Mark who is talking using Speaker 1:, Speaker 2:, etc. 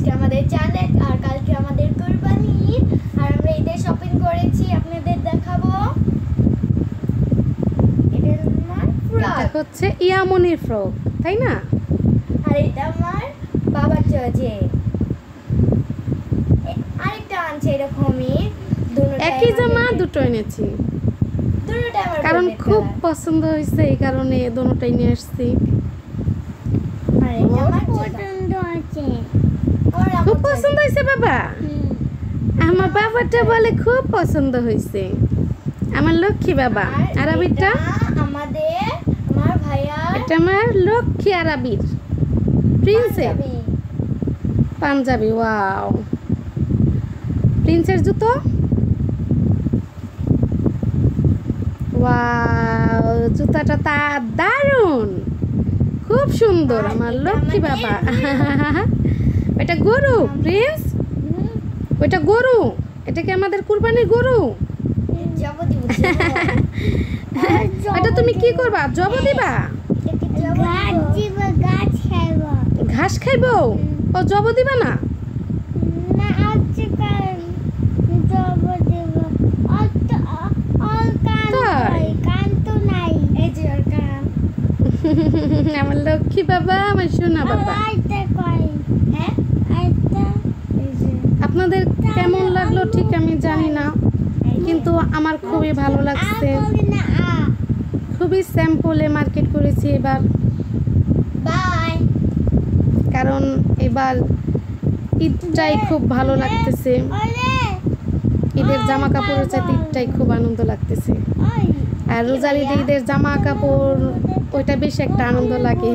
Speaker 1: আজকে আমাদের চাঁদ আর কালকে আমাদের কুরবানি ঈদ আর আমরা ঈদের শপিং করেছি আপনাদের দেখাবো। এটা আমার ফ্রক
Speaker 2: হচ্ছে ইয়ামনির ফ্রক তাই না?
Speaker 1: আর এটা আমার বাবার চয়েছে। আরেকটা আনছে এরকমই
Speaker 2: একই জামা দুটো এনেছি
Speaker 1: দুটোটা আমার
Speaker 2: কারণ খুব পছন্দ হয়েছে এই কারণে দুটোটাই নিয়ে আসছি।
Speaker 1: আর এটা আমার পছন্দ আছে।
Speaker 2: খুব পছন্দ হয়েছে বাবা? আমার বাবাটা বলে খুব পছন্দ হয়েছে, আমার লক্ষ্মী বাবা। আরবিটা
Speaker 1: আমাদের আমার ভাইয়া,
Speaker 2: এটা আমার লক্ষ্মী আরবির প্রিন্সের পাঞ্জাবি। ওয়াও, প্রিন্সের জুতো। ওয়াও, জুতাটা তা দারুণ, খুব সুন্দর আমার লক্ষ্মী বাবা। এটা গরু প্রিন্স, ওইটা গরু, এটা কি আমাদের কুরবানির গরু? এটা তুমি কি করবা? জব দিবা? ঘাস খাইবো? ও জব দিবা না? আমার লক্ষ্মী বাবা, আমার সোনা বাবা। আপনাদের কেমন লাগলো ঠিক আমি জানি না, কিন্তু আমার খুবই ভালো লাগছে। খুবই স্যাম্পলে মার্কেট করেছি এবার, কারণ এবার ঈদটাই খুব ভালো লাগতেছে। ঈদের জামা কাপড়ের চাইতে ঈদটাই খুব আনন্দ লাগতেছে। আর রোজার ঈদে ঈদের জামা কাপড় ওইটা বেশ একটা আনন্দ লাগে।